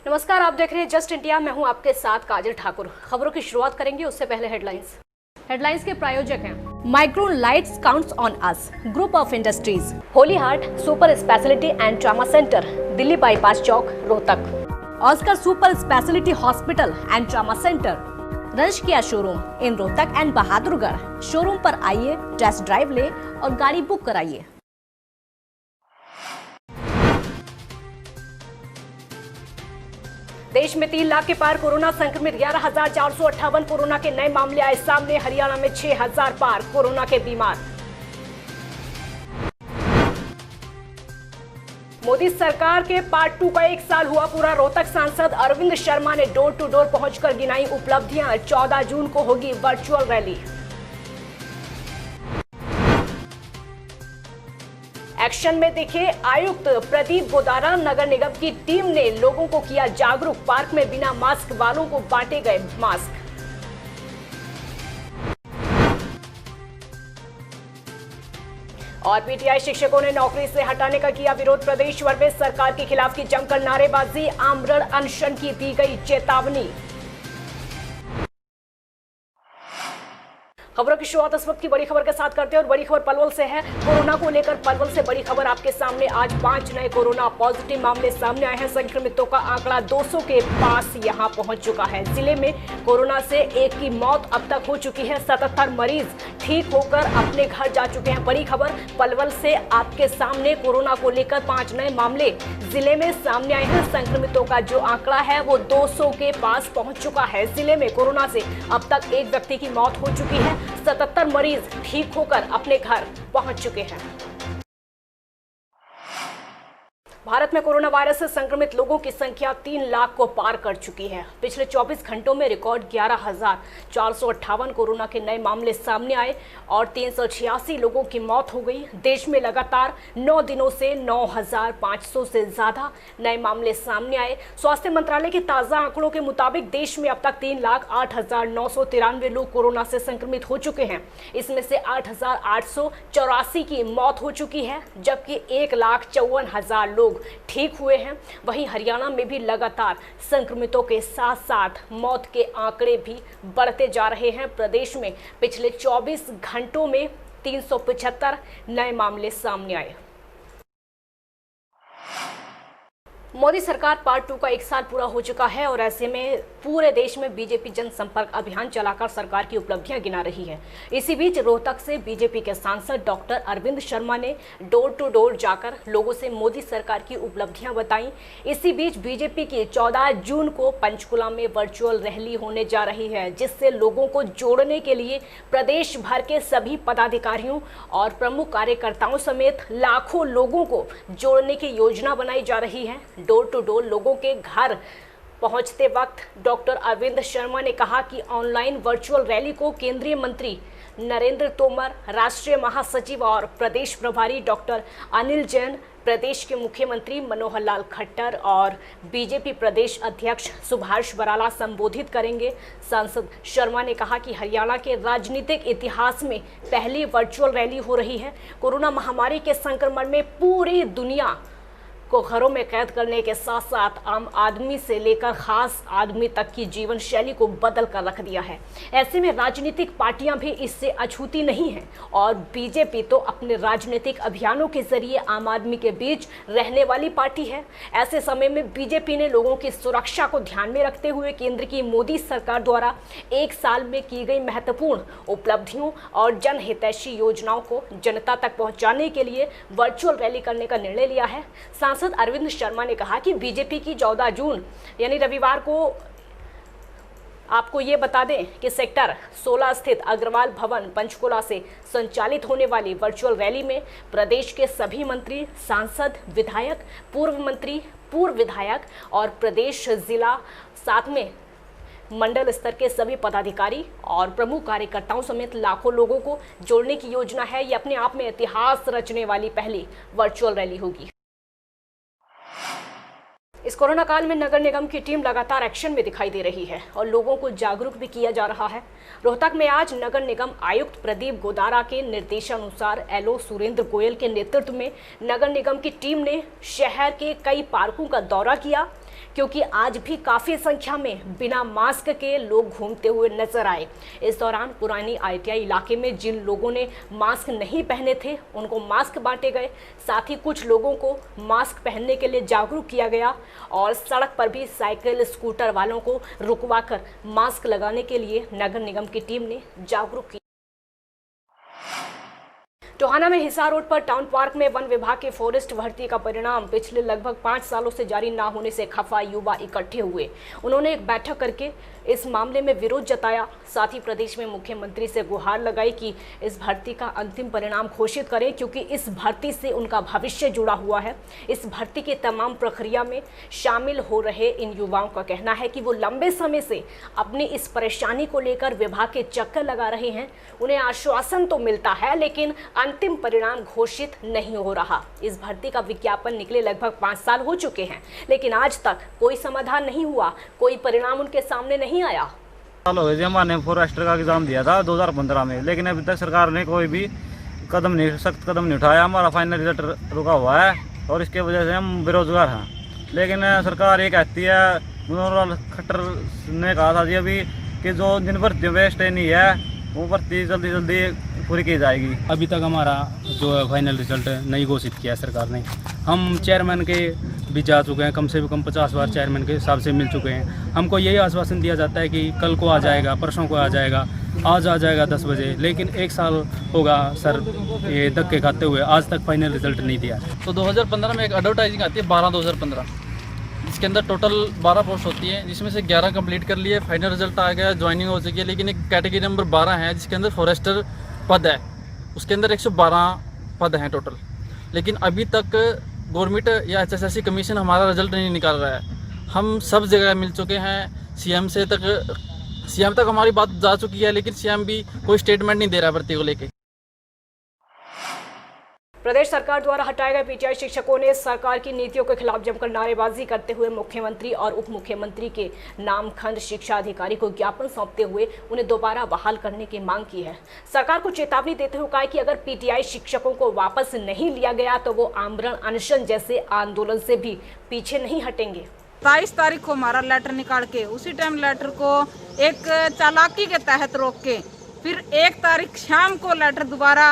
नमस्कार, आप देख रहे हैं जस्ट इंडिया। मैं हूं आपके साथ काजल ठाकुर। खबरों की शुरुआत करेंगे उससे पहले हेडलाइंस के प्रायोजक हैं Micron lights counts on us, group of industries, Holy Heart super speciality and trauma centre, Delhi bypass Chowk, Rohtak. Oscar super speciality hospital and trauma centre, रंश किया showroom in Rohtak and Bahadurgarh. Showroom पर आइए, टेस्ट ड्राइव ले और गाड़ी बुक कराइए। देश में 3 लाख के पार कोरोना संक्रमित, 11,458 कोरोना के नए मामले आए सामने। हरियाणा में 6,000 पार कोरोना के बीमार। मोदी सरकार के पार्ट 2 का 1 साल हुआ पूरा। रोहतक सांसद अरविंद शर्मा ने डोर टू डोर पहुंचकर गिनाई उपलब्धियां। 14 जून को होगी वर्चुअल रैली। एक्शन में दिखे आयुक्त प्रदीप गोदारा। नगर निगम की टीम ने लोगों को किया जागरूक। पार्क में बिना मास्क वालों को बांटे गए मास्क। और पीटीआई शिक्षकों ने नौकरी से हटाने का किया विरोध। प्रदेश भर में सरकार के खिलाफ की जमकर नारेबाजी। आमरण अनशन की दी गई चेतावनी। खबरों की शुरुआत इस वक्त की बड़ी खबर के साथ करते हैं और बड़ी खबर पलवल से है। कोरोना को लेकर पलवल से बड़ी खबर आपके सामने। आज 5 नए कोरोना पॉजिटिव मामले सामने आए हैं। संक्रमितों का आंकड़ा 200 के पास यहां पहुंच चुका है। जिले में कोरोना से एक की मौत अब तक हो चुकी है। 77 मरीज ठीक होकर अपने घर जा चुके हैं। बड़ी खबर पलवल से आपके सामने। कोरोना को लेकर 5 नए मामले जिले में सामने आए हैं। संक्रमितों का जो आंकड़ा है वो 200 के पास पहुंच चुका है। जिले में कोरोना से अब तक एक व्यक्ति की मौत हो चुकी है। 77 मरीज ठीक होकर अपने घर पहुंच चुके हैं। भारत में कोरोना वायरस से संक्रमित लोगों की संख्या 3 लाख को पार कर चुकी है। पिछले 24 घंटों में रिकॉर्ड 11,458 कोरोना के नए मामले सामने आए और 386 लोगों की मौत हो गई। देश में लगातार 9 दिनों से 9,500 से ज्यादा नए मामले सामने आए। स्वास्थ्य मंत्रालय के ताजा आंकड़ों के मुताबिक देश में अब तक 3,08,993 लोग कोरोना से संक्रमित हो चुके हैं। इसमें से 8,884 की मौत हो चुकी है, जबकि 1,54,000 लोग ठीक हुए हैं। वहीं हरियाणा में भी लगातार संक्रमितों के साथ साथ मौत के आंकड़े भी बढ़ते जा रहे हैं। प्रदेश में पिछले 24 घंटों में 375 नए मामले सामने आए। मोदी सरकार पार्ट 2 का 1 साल पूरा हो चुका है और ऐसे में पूरे देश में बीजेपी जनसंपर्क अभियान चलाकर सरकार की उपलब्धियां गिना रही है। इसी बीच रोहतक से बीजेपी के सांसद डॉक्टर अरविंद शर्मा ने डोर टू डोर जाकर लोगों से मोदी सरकार की उपलब्धियां बताई। इसी बीच बीजेपी की 14 जून को पंचकुला में वर्चुअल रैली होने जा रही है, जिससे लोगों को जोड़ने के लिए प्रदेश भर के सभी पदाधिकारियों और प्रमुख कार्यकर्ताओं समेत लाखों लोगों को जोड़ने की योजना बनाई जा रही है। डोर टू डोर लोगों के घर पहुंचते वक्त डॉक्टर अरविंद शर्मा ने कहा कि ऑनलाइन वर्चुअल रैली को केंद्रीय मंत्री नरेंद्र तोमर, राष्ट्रीय महासचिव और प्रदेश प्रभारी डॉक्टर अनिल जैन, प्रदेश के मुख्यमंत्री मनोहर लाल खट्टर और बीजेपी प्रदेश अध्यक्ष सुभाष बराला संबोधित करेंगे। सांसद शर्मा ने कहा कि हरियाणा के राजनीतिक इतिहास में पहली वर्चुअल रैली हो रही है। कोरोना महामारी के संक्रमण में पूरी दुनिया को घरों में कैद करने के साथ साथ आम आदमी से लेकर खास आदमी तक की जीवन शैली को बदल कर रख दिया है। ऐसे में राजनीतिक पार्टियां भी इससे अछूती नहीं हैं और बीजेपी तो अपने राजनीतिक अभियानों के जरिए आम आदमी के बीच रहने वाली पार्टी है। ऐसे समय में बीजेपी ने लोगों की सुरक्षा को ध्यान में रखते हुए केंद्र की मोदी सरकार द्वारा 1 साल में की गई महत्वपूर्ण उपलब्धियों और जनहितैषी योजनाओं को जनता तक पहुंचाने के लिए वर्चुअल रैली करने का निर्णय लिया है। सांसद अरविंद शर्मा ने कहा कि बीजेपी की 14 जून यानी रविवार को आपको ये बता दें कि सेक्टर 16 स्थित अग्रवाल भवन पंचकुला से संचालित होने वाली वर्चुअल रैली में प्रदेश के सभी मंत्री, सांसद, विधायक, पूर्व मंत्री, पूर्व विधायक और प्रदेश, जिला, साथ में मंडल स्तर के सभी पदाधिकारी और प्रमुख कार्यकर्ताओं समेत लाखों लोगों को जोड़ने की योजना है। ये अपने आप में इतिहास रचने वाली पहली वर्चुअल रैली होगी। इस कोरोना काल में नगर निगम की टीम लगातार एक्शन में दिखाई दे रही है और लोगों को जागरूक भी किया जा रहा है। रोहतक में आज नगर निगम आयुक्त प्रदीप गोदारा के निर्देशानुसार एलओ सुरेंद्र गोयल के नेतृत्व में नगर निगम की टीम ने शहर के कई पार्कों का दौरा किया क्योंकि आज भी काफ़ी संख्या में बिना मास्क के लोग घूमते हुए नजर आए। इस दौरान पुरानी ITI इलाके में जिन लोगों ने मास्क नहीं पहने थे उनको मास्क बांटे गए, साथ ही कुछ लोगों को मास्क पहनने के लिए जागरूक किया गया और सड़क पर भी साइकिल स्कूटर वालों को रुकवाकर मास्क लगाने के लिए नगर निगम की टीम ने जागरूक किया। टोहाना में हिसार रोड पर टाउन पार्क में वन विभाग की फॉरेस्ट भर्ती का परिणाम पिछले लगभग 5 सालों से जारी ना होने से खफा युवा इकट्ठे हुए। उन्होंने एक बैठक करके इस मामले में विरोध जताया, साथ ही प्रदेश में मुख्यमंत्री से गुहार लगाई कि इस भर्ती का अंतिम परिणाम घोषित करें, क्योंकि इस भर्ती से उनका भविष्य जुड़ा हुआ है। इस भर्ती की तमाम प्रक्रिया में शामिल हो रहे इन युवाओं का कहना है कि वो लंबे समय से अपनी इस परेशानी को लेकर विभाग के चक्कर लगा रहे हैं। उन्हें आश्वासन तो मिलता है लेकिन अंतिम परिणाम घोषित नहीं हो रहा। इस भर्ती का विज्ञापन निकले लगभग 5 साल हो चुके हैं, लेकिन आज तक कोई समाधान नहीं हुआ, कोई परिणाम उनके सामने नहीं आया। साल हो गए हमने फॉरेस्टर का एग्जाम दिया था 2015 में, लेकिन अभी तक सरकार ने कोई भी सख्त कदम नहीं उठाया। हमारा फाइनल रिजल्ट रुका हुआ है और इसके वजह से हम बेरोजगार हैं। लेकिन सरकार ये कहती है, मनोहर खट्टर ने कहा था जी अभी कि जो जिन भर्ती वेस्ट नहीं है वो भर्ती जल्दी जल्दी पूरी की जाएगी। अभी तक हमारा जो फाइनल रिजल्ट नहीं घोषित किया सरकार ने। हम चेयरमैन के भी जा चुके हैं, कम से कम 50 बार चेयरमैन के हिसाब से मिल चुके हैं। हमको यही आश्वासन दिया जाता है कि कल को आ जाएगा, परसों को आ जाएगा, आज आ जाएगा 10 बजे, लेकिन 1 साल होगा सर ये धक्के खाते हुए, आज तक फाइनल रिजल्ट नहीं दिया। तो 2015 में एक एडवर्टाइजिंग आती है 12/2015, जिसके अंदर टोटल 12 पोस्ट होती है, जिसमें से 11 कंप्लीट कर लिए, फाइनल रिजल्ट आ गया, ज्वाइनिंग हो चुकी है। लेकिन एक कैटेगरी नंबर 12 है जिसके अंदर फॉरेस्टर पद है, उसके अंदर 112 पद हैं टोटल। लेकिन अभी तक गवर्नमेंट या HSSC कमीशन हमारा रिजल्ट नहीं निकाल रहा है। हम सब जगह मिल चुके हैं, सीएम तक हमारी बात जा चुकी है, लेकिन सीएम भी कोई स्टेटमेंट नहीं दे रहा भर्ती को लेके। प्रदेश सरकार द्वारा हटाए गए PTI शिक्षकों ने सरकार की नीतियों के खिलाफ जमकर नारेबाजी करते हुए मुख्यमंत्री और उप मुख्यमंत्री के नाम खंड शिक्षा अधिकारी को ज्ञापन सौंपते हुए उन्हें दोबारा बहाल करने की मांग की है। सरकार को चेतावनी देते हुए कहा कि अगर PTI शिक्षकों को वापस नहीं लिया गया तो वो आमरण अनशन जैसे आंदोलन से भी पीछे नहीं हटेंगे। 22 तारीख को हमारा लेटर निकाल के उसी टाइम लेटर को एक चालाकी के तहत रोक के फिर 1 तारीख शाम को लेटर दोबारा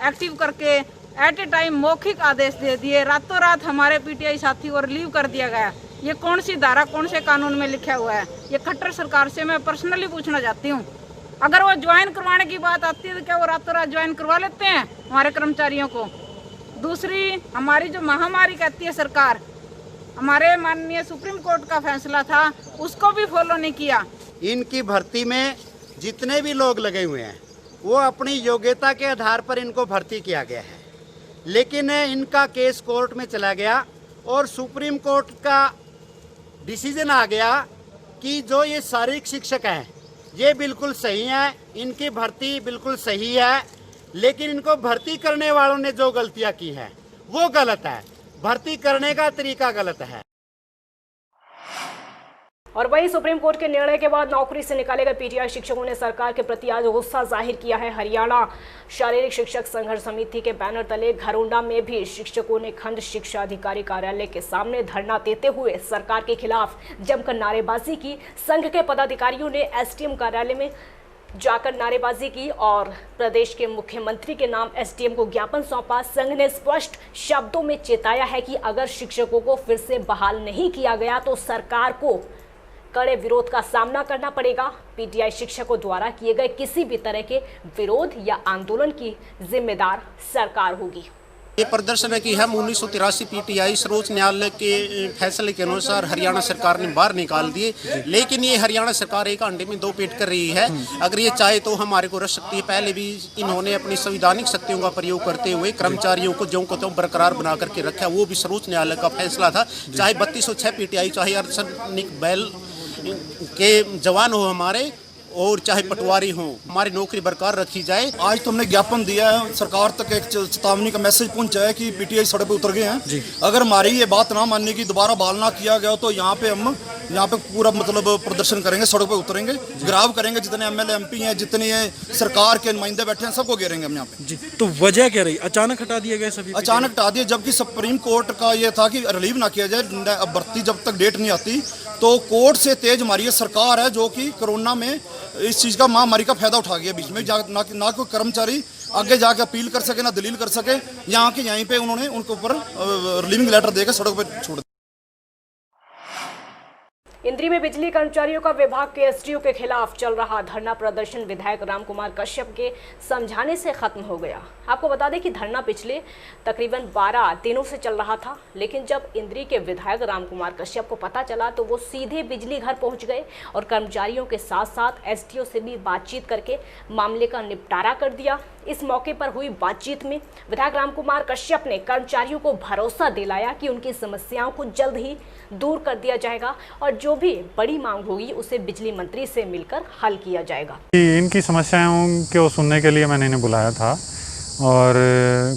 एक्टिव करके एट ए टाइम मौखिक आदेश दे दिए। रातों रात हमारे PTI साथी को रिलीव कर दिया गया। ये कौन सी धारा, कौन से कानून में लिखा हुआ है? ये खट्टर सरकार से मैं पर्सनली पूछना चाहती हूँ। अगर वो ज्वाइन करवाने की बात आती है तो क्या वो रातों रात ज्वाइन करवा लेते हैं हमारे कर्मचारियों को? दूसरी, हमारी जो महामारी कहती है सरकार, हमारे माननीय सुप्रीम कोर्ट का फैसला था, उसको भी फॉलो नहीं किया। इनकी भर्ती में जितने भी लोग लगे हुए हैं वो अपनी योग्यता के आधार पर इनको भर्ती किया गया है, लेकिन इनका केस कोर्ट में चला गया और सुप्रीम कोर्ट का डिसीजन आ गया कि जो ये शारीरिक शिक्षक हैं ये बिल्कुल सही हैं, इनकी भर्ती बिल्कुल सही है, लेकिन इनको भर्ती करने वालों ने जो गलतियां की हैं वो गलत है, भर्ती करने का तरीका गलत है। और वहीं सुप्रीम कोर्ट के निर्णय के बाद नौकरी से निकाले गए PTI शिक्षकों ने सरकार के प्रति आज गुस्सा जाहिर किया है। हरियाणा शारीरिक शिक्षक संघर्ष समिति के बैनर तले घरोंडा में भी शिक्षकों ने खंड शिक्षा अधिकारी कार्यालय के सामने धरना देते हुए सरकार के खिलाफ जमकर नारेबाजी की। संघ के पदाधिकारियों ने SDM कार्यालय में जाकर नारेबाजी की और प्रदेश के मुख्यमंत्री के नाम SDM को ज्ञापन सौंपा। संघ ने स्पष्ट शब्दों में चेताया है कि अगर शिक्षकों को फिर से बहाल नहीं किया गया तो सरकार को कड़े विरोध का सामना करना पड़ेगा। PTI शिक्षकों द्वारा किए गए किसी भी तरह के विरोध या आंदोलन की जिम्मेदार सरकार होगी। ये प्रदर्शन है कि हम 1983 PTI सर्वोच्च न्यायालय के फैसले के अनुसार हरियाणा सरकार ने बाहर निकाल दिए, लेकिन ये हरियाणा सरकार एक अंडे में 2 पेट कर रही है। अगर ये चाहे तो हमारे को रख सकती है। पहले भी इन्होंने अपनी संवैधानिक शक्तियों का प्रयोग करते हुए कर्मचारियों को ज्यों को त्यों बरकरार बना करके रखा। वो भी सर्वोच्च न्यायालय का फैसला था। चाहे 3206 PTI, चाहे अर्धसैनिक बैल के जवान हो हमारे, और चाहे पटवारी हो, हमारी नौकरी बरकरार रखी जाए। आज तो हमने ज्ञापन दिया है, सरकार तक एक चेतावनी का मैसेज पहुंचा है कि PTI सड़क पे उतर गए हैं। अगर हमारी ये बात ना मानने की दोबारा बहाल ना किया गया तो यहाँ पे हम यहाँ पे पूरा मतलब प्रदर्शन करेंगे, सड़क पे उतरेंगे, घेराव करेंगे, जितने एमएलए एमपी हैं, जितने सरकार के नुमाइंदे बैठे हैं, सबको घेरेंगे हम यहाँ पे। जी, तो वजह क्या रही? अचानक हटा दिए गए सभी? अचानक हटा दिए, जबकि सुप्रीम कोर्ट का ये था कि रिलीव ना किया जाए, अब भर्ती जब तक डेट नहीं आती, तो कोर्ट से तेज हमारी ये सरकार है जो कि कोरोना में इस चीज़ का महामारी का फायदा उठा गया बीच में, ना कोई कर्मचारी आगे जाके अपील कर सके, ना दलील कर सके, यहाँ के यहीं पे उन्होंने उनके ऊपर रिलीविंग लेटर देकर सड़क पर छोड़ दिया। इंद्री में बिजली कर्मचारियों का विभाग के एसडीओ के खिलाफ चल रहा धरना प्रदर्शन विधायक रामकुमार कश्यप के समझाने से खत्म हो गया। आपको बता दें कि धरना पिछले तकरीबन 12 दिनों से चल रहा था, लेकिन जब इंद्री के विधायक रामकुमार कश्यप को पता चला तो वो सीधे बिजली घर पहुंच गए और कर्मचारियों के साथ साथ एसडीओ से भी बातचीत करके मामले का निपटारा कर दिया। इस मौके पर हुई बातचीत में विधायक रामकुमार कश्यप ने कर्मचारियों को भरोसा दिलाया कि उनकी समस्याओं को जल्द ही दूर कर दिया जाएगा और जो भी बड़ी मांग होगी उसे बिजली मंत्री से मिलकर हल किया जाएगा। इनकी समस्याओं को सुनने के लिए मैंने इन्हें बुलाया था और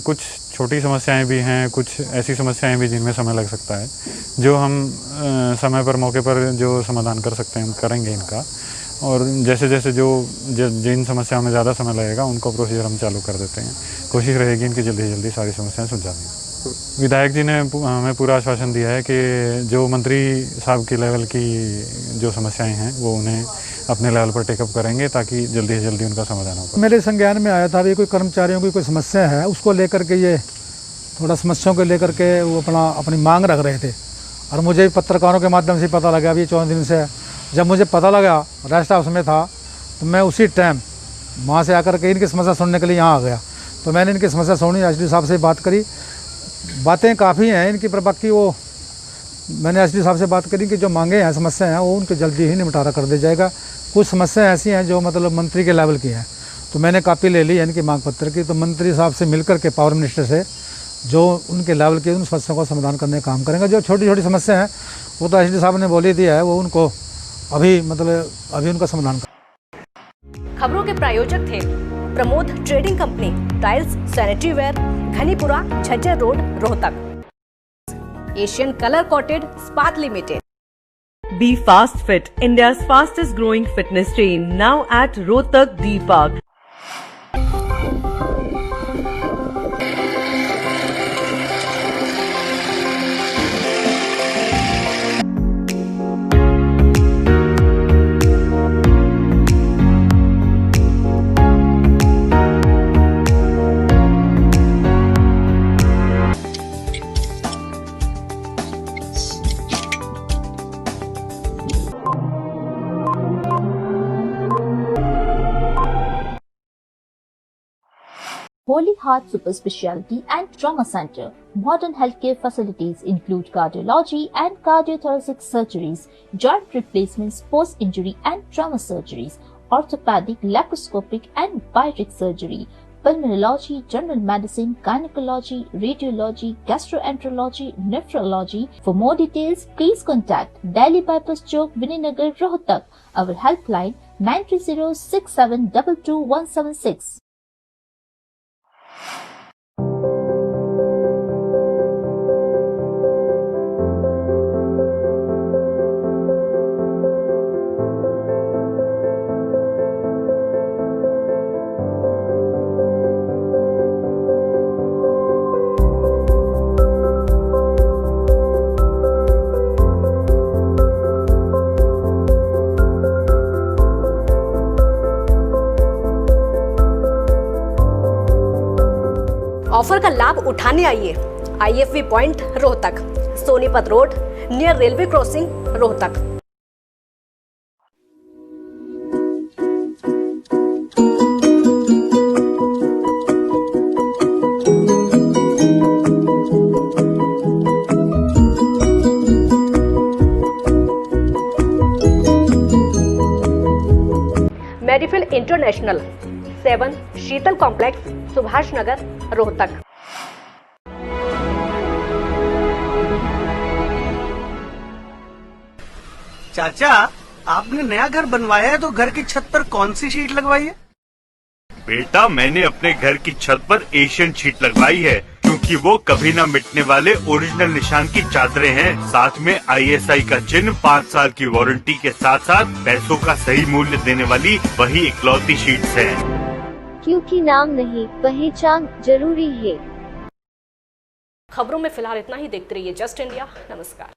कुछ छोटी समस्याएं भी हैं, कुछ ऐसी समस्याएं भी जिनमें समय लग सकता है, जो हम समय पर मौके पर जो समाधान कर सकते हैं हम करेंगे इनका। और जैसे जैसे जिन समस्याओं में ज़्यादा समय लगेगा उनको प्रोसीजर हम चालू कर देते हैं। कोशिश रहेगी इनकी जल्दी से जल्दी सारी समस्याएं सुलझा दें। विधायक जी ने हमें पूरा आश्वासन दिया है कि जो मंत्री साहब की लेवल की जो समस्याएं हैं वो उन्हें अपने लेवल पर टेकअप करेंगे ताकि जल्दी से जल्दी उनका समाधान हो। मेरे संज्ञान में आया था भी कोई कर्मचारियों की कोई समस्या है, उसको लेकर के ये थोड़ा समस्याओं को लेकर के वो अपनी मांग रख रहे थे और मुझे पत्रकारों के माध्यम से पता लगा अभी 14 दिन से। जब मुझे पता लगा, रेस्ट हाउस में था, तो मैं उसी टाइम वहाँ से आकर के इनकी समस्या सुनने के लिए यहाँ आ गया। तो मैंने इनकी समस्या सुनी, एसडी साहब से बात करी, बातें काफ़ी हैं इनकी, पर बाकी वो मैंने एसडी साहब से बात करी कि जो मांगे हैं समस्या हैं वो उनके जल्दी ही निपटारा कर दिया जाएगा। कुछ समस्याएं ऐसी हैं जो मतलब मंत्री के लेवल की हैं, तो मैंने कापी ले ली है इनकी मांग पत्र की, तो मंत्री साहब से मिलकर के पावर मिनिस्टर से जो उनके लेवल की उन समस्याओं का समाधान करने का काम करेंगे। जो छोटी छोटी समस्या हैं वो तो एसडी साहब ने बोली दी है, वो उनको अभी उनका समाधान कर। खबरों के प्रायोजक थे Pramod trading company, tiles, sanitary ware, Ghanipura, Jhajjar road, Rohtak. Asian colour coated स्पात limited. Be Fast Fit, India's fastest growing fitness chain, now at Rohtak D Park. Holy Heart Super Speciality and Trauma Center. Modern healthcare facilities include cardiology and cardiothoracic surgeries, joint replacements, post-injury and trauma surgeries, orthopedic, laparoscopic and bariatric surgery, pulmonology, general medicine, gynecology, radiology, gastroenterology, nephrology. For more details, please contact Delhi Bypass Chowk, Vininagar, Rohtak. Our helpline 930-6722-176. Offer का लाभ उठाने आइए IFV point Rohtak, Sonipat road near railway crossing, Rohtak. Medifil international 7 Sheetal complex, Subhash Nagar, Rohtak. चाचा, आपने नया घर बनवाया है तो घर की छत पर कौन सी शीट लगवाई है? बेटा, मैंने अपने घर की छत पर एशियन शीट लगवाई है क्योंकि क्योंकि वो कभी न मिटने वाले ओरिजिनल निशान की चादरें हैं। साथ में ISI का चिन्ह, 5 साल की वारंटी के साथ साथ पैसों का सही मूल्य देने वाली वही इकलौती शीट्स है। क्योंकि नाम नहीं, पहचान जरूरी है। खबरों में फिलहाल इतना ही। देखते रहिए जस्ट इंडिया। नमस्कार।